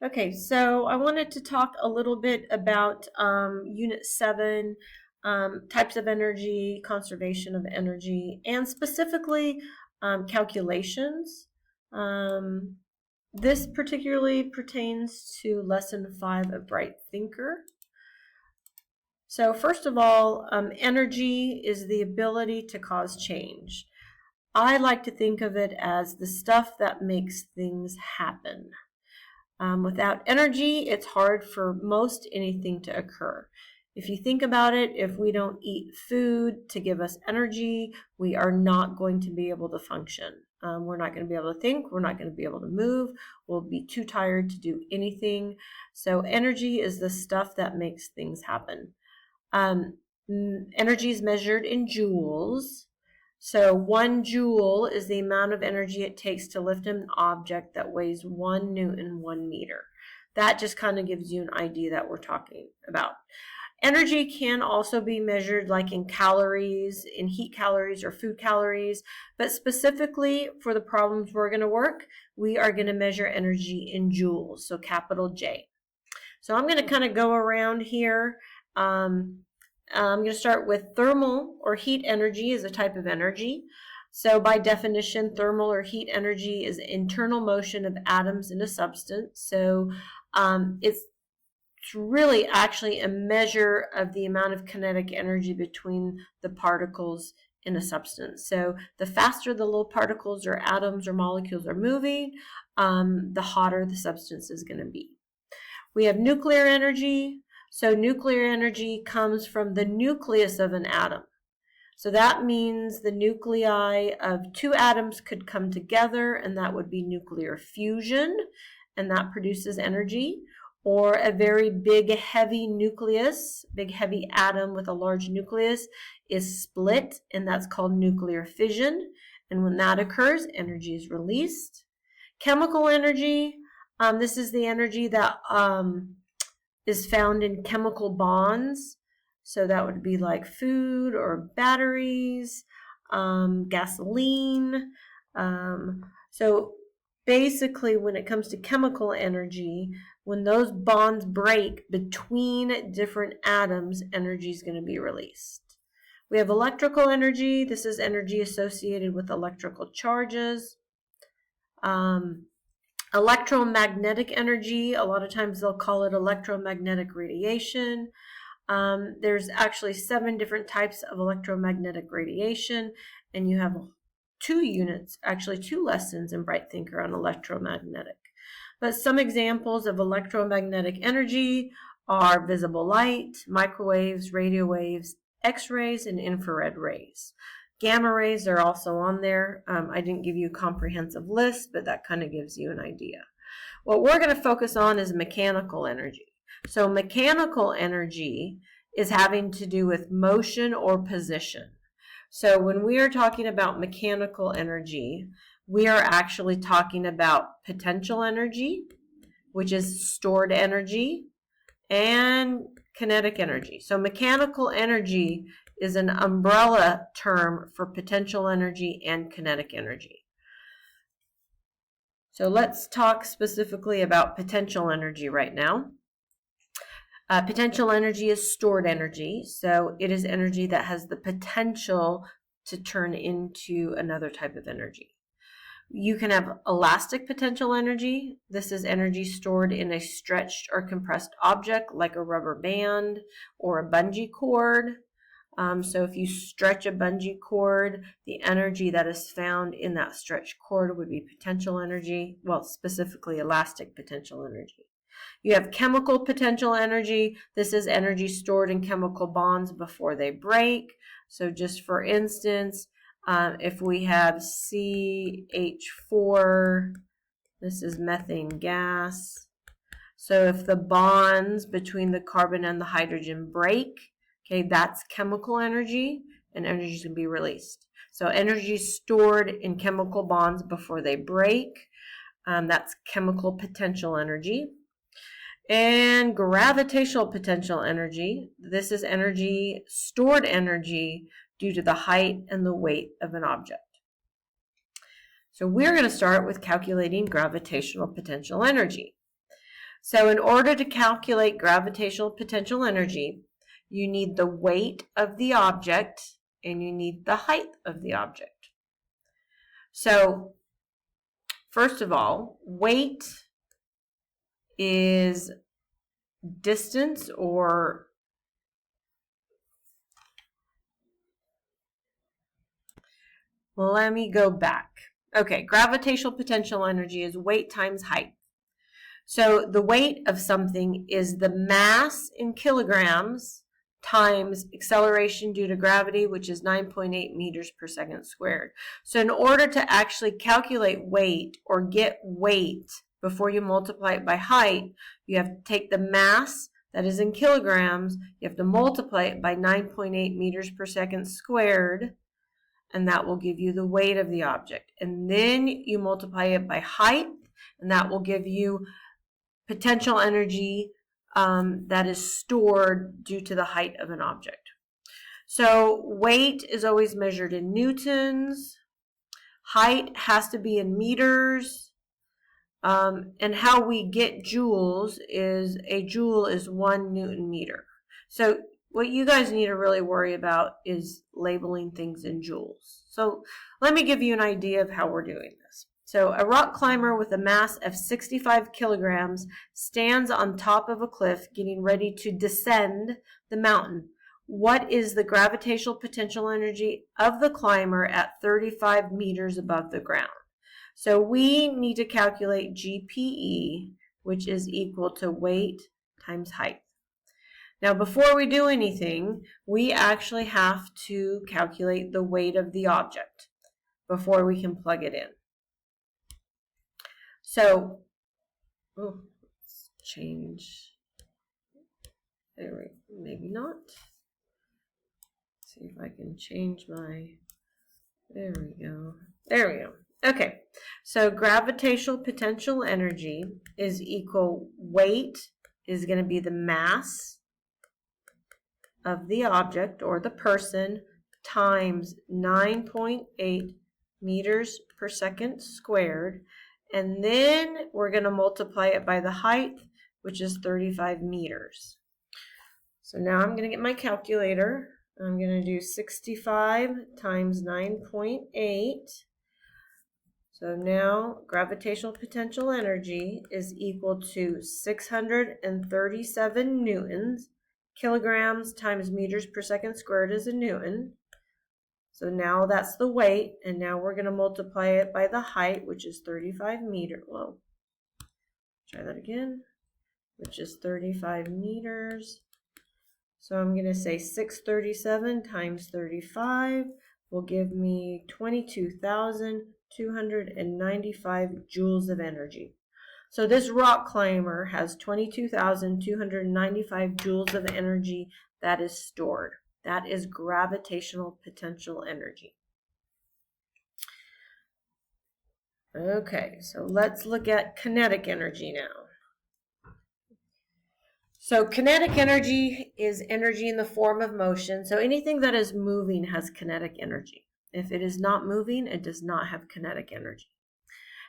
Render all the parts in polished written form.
Okay, so I wanted to talk a little bit about Unit 7, types of energy, conservation of energy, and specifically calculations. Um, this particularly pertains to Lesson 5 of Bright Thinker. So first of all, energy is the ability to cause change. I like to think of it as the stuff that makes things happen. Without energy, it's hard for most anything to occur. If you think about it, if we don't eat food to give us energy, we are not going to be able to function. We're not going to be able to think. We're not going to be able to move. We'll be too tired to do anything. So energy is the stuff that makes things happen. Energy is measured in joules. So 1 joule is the amount of energy it takes to lift an object that weighs 1 Newton, 1 meter. That just kind of gives you an idea that we're talking about. Energy can also be measured like in calories, in heat calories or food calories, but specifically for the problems we're going to work, we are going to measure energy in joules, so capital J. So I'm going to kind of go around here. I'm going to start with thermal or heat energy is a type of energy. So by definition, thermal or heat energy is internal motion of atoms in a substance. So it's really actually a measure of the amount of kinetic energy between the particles in a substance. So the faster the little particles or atoms or molecules are moving, the hotter the substance is going to be. We have nuclear energy. So nuclear energy comes from the nucleus of an atom. So that means the nuclei of 2 atoms could come together, and that would be nuclear fusion, and that produces energy. Or a very big, heavy nucleus, big, heavy atom with a large nucleus is split, and that's called nuclear fission. And when that occurs, energy is released. Chemical energy, this is the energy that is found in chemical bonds. So that would be like food or batteries, gasoline. So basically, when it comes to chemical energy, when those bonds break between different atoms, energy is going to be released. We have electrical energy. This is energy associated with electrical charges. Electromagnetic energy, a lot of times they'll call it electromagnetic radiation. There's actually 7 different types of electromagnetic radiation, and you have 2 units, actually 2 lessons in Bright Thinker on electromagnetic. But some examples of electromagnetic energy are visible light, microwaves, radio waves, X-rays, and infrared rays. Gamma rays are also on there. I didn't give you a comprehensive list, but that kind of gives you an idea. What we're going to focus on is mechanical energy. So mechanical energy is having to do with motion or position. So when we are talking about mechanical energy, we are actually talking about potential energy, which is stored energy, and kinetic energy. So mechanical energy is an umbrella term for potential energy and kinetic energy. So let's talk specifically about potential energy right now. Potential energy is stored energy, so it is energy that has the potential to turn into another type of energy. You can have elastic potential energy. This is energy stored in a stretched or compressed object like a rubber band or a bungee cord. So if you stretch a bungee cord, the energy that is found in that stretched cord would be potential energy, well, specifically elastic potential energy. You have chemical potential energy. This is energy stored in chemical bonds before they break. So just for instance, if we have CH4, this is methane gas. So if the bonds between the carbon and the hydrogen break, okay, that's chemical energy, and energy is going to be released. So energy is stored in chemical bonds before they break. That's chemical potential energy. And gravitational potential energy, this is energy, stored energy due to the height and the weight of an object. So we're going to start with calculating gravitational potential energy. So in order to calculate gravitational potential energy, you need the weight of the object and you need the height of the object. So first of all, weight is distance or let me go back. Okay, gravitational potential energy is weight times height. So the weight of something is the mass in kilograms times acceleration due to gravity, which is 9.8 meters per second squared. So in order to actually calculate weight or get weight before you multiply it by height, you have to take the mass that is in kilograms, you have to multiply it by 9.8 meters per second squared, and that will give you the weight of the object. And then you multiply it by height, and that will give you potential energy that is stored due to the height of an object. So weight is always measured in newtons. Height has to be in meters. And how we get joules is a joule is 1 Newton meter. So what you guys need to really worry about is labeling things in joules. So let me give you an idea of how we're doing this. So a rock climber with a mass of 65 kilograms stands on top of a cliff getting ready to descend the mountain. What is the gravitational potential energy of the climber at 35 meters above the ground? So we need to calculate GPE, which is equal to weight times height. Now, before we do anything, we actually have to calculate the weight of the object before we can plug it in. So, let's change. There we go. Maybe not. See if I can change my. There we go. There we go. Okay. So gravitational potential energy is equal weight is going to be the mass of the object or the person times 9.8 meters per second squared. And then we're going to multiply it by the height, which is 35 meters. So now I'm going to get my calculator. I'm going to do 65 times 9.8. So now gravitational potential energy is equal to 637 newtons. Kilograms times meters per second squared is a newton. So now that's the weight, and now we're going to multiply it by the height, which is 35 meters. Whoa. Try that again, which is 35 meters. So I'm going to say 637 times 35 will give me 22,295 joules of energy. So this rock climber has 22,295 joules of energy that is stored. That is gravitational potential energy. Okay, so let's look at kinetic energy now. So kinetic energy is energy in the form of motion. So anything that is moving has kinetic energy. If it is not moving, it does not have kinetic energy.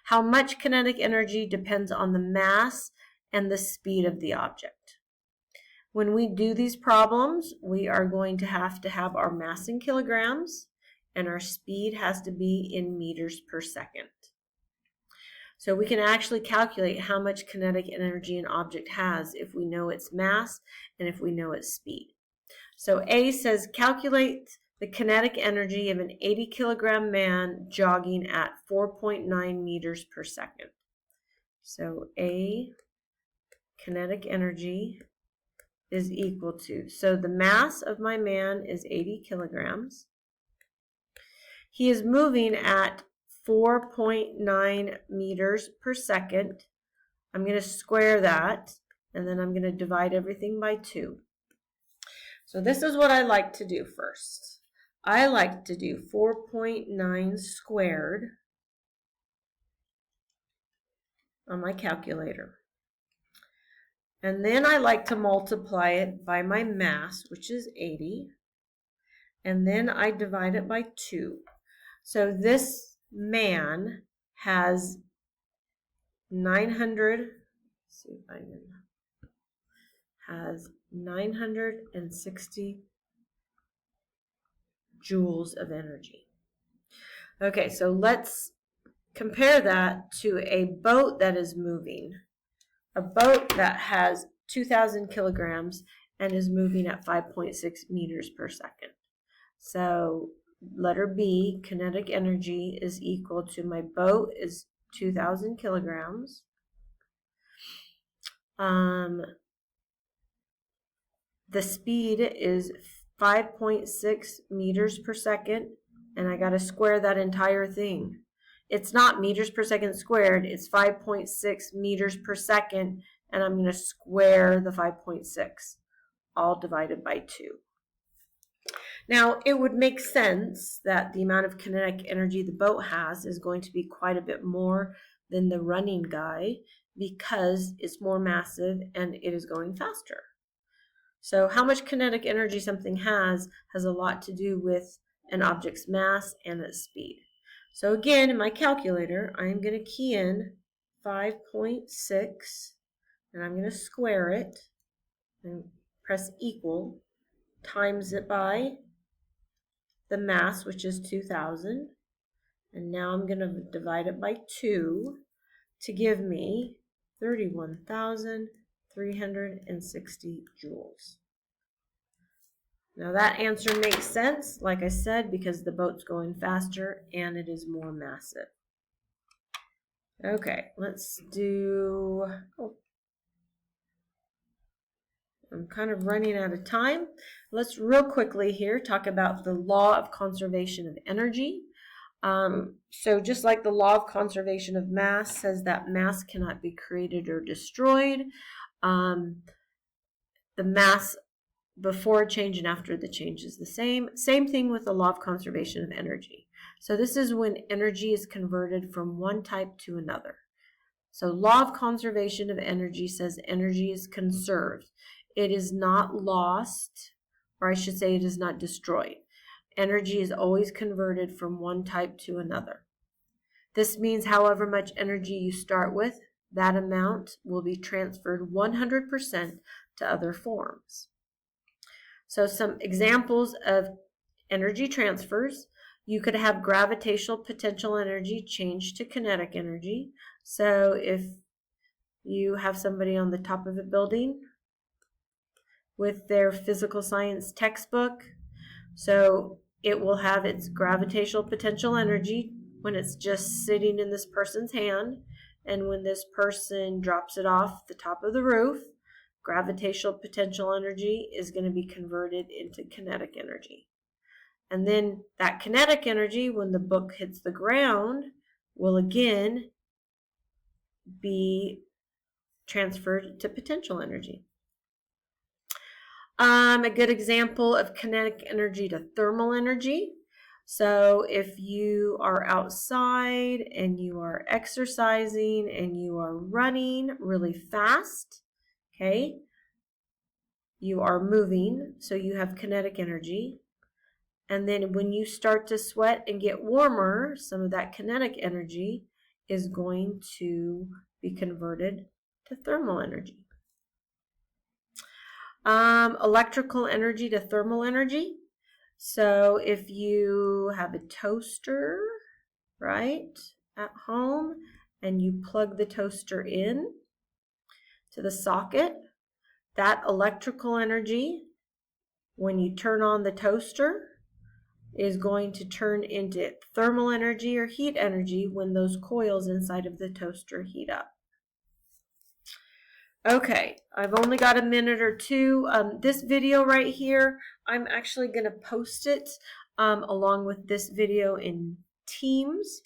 How much kinetic energy depends on the mass and the speed of the object. When we do these problems, we are going to have our mass in kilograms and our speed has to be in meters per second. So we can actually calculate how much kinetic energy an object has if we know its mass and if we know its speed. So A says calculate the kinetic energy of an 80 kilogram man jogging at 4.9 meters per second. So A, kinetic energy, is equal to, so the mass of my man is 80 kilograms. He is moving at 4.9 meters per second. I'm going to square that, and then I'm going to divide everything by 2. So this is what I like to do first. I like to do 4.9 squared on my calculator. And then I like to multiply it by my mass, which is 80. And then I divide it by 2. So this man has 900, see if I can, has 960 joules of energy. Okay, so let's compare that to a boat that is moving. A boat that has 2,000 kilograms and is moving at 5.6 meters per second. So letter B, kinetic energy is equal to, my boat is 2,000 kilograms. The speed is 5.6 meters per second, and I got to square that entire thing. It's not meters per second squared, it's 5.6 meters per second, and I'm going to square the 5.6, all divided by 2. Now, it would make sense that the amount of kinetic energy the boat has is going to be quite a bit more than the running guy because it's more massive and it is going faster. So how much kinetic energy something has a lot to do with an object's mass and its speed. So again, in my calculator, I'm going to key in 5.6, and I'm going to square it and press equal, times it by the mass, which is 2,000. And now I'm going to divide it by 2 to give me 31,360 joules. Now that answer makes sense, like I said, because the boat's going faster and it is more massive. Okay, let's do, I'm kind of running out of time. Let's real quickly here talk about the law of conservation of energy. So just like the law of conservation of mass says that mass cannot be created or destroyed, the mass before a change and after the change is the same. Same thing with the law of conservation of energy. So this is when energy is converted from one type to another. So law of conservation of energy says energy is conserved. It is not lost, or I should say it is not destroyed. Energy is always converted from one type to another. This means however much energy you start with, that amount will be transferred 100% to other forms. So some examples of energy transfers: you could have gravitational potential energy change to kinetic energy. So if you have somebody on the top of a building with their physical science textbook, so it will have its gravitational potential energy when it's just sitting in this person's hand, and when this person drops it off the top of the roof, gravitational potential energy is going to be converted into kinetic energy. And then that kinetic energy, when the book hits the ground, will again be transferred to potential energy. A good example of kinetic energy to thermal energy. So if you are outside and you are exercising and you are running really fast, okay, you are moving, so you have kinetic energy. And then when you start to sweat and get warmer, some of that kinetic energy is going to be converted to thermal energy. Electrical energy to thermal energy. So if you have a toaster, right, at home, and you plug the toaster in to the socket, that electrical energy, when you turn on the toaster, is going to turn into thermal energy or heat energy when those coils inside of the toaster heat up. Okay, I've only got a minute or two. This video right here, I'm actually going to post it along with this video in Teams.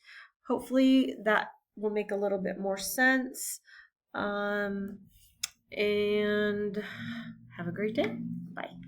Hopefully that will make a little bit more sense. And have a great day. Bye.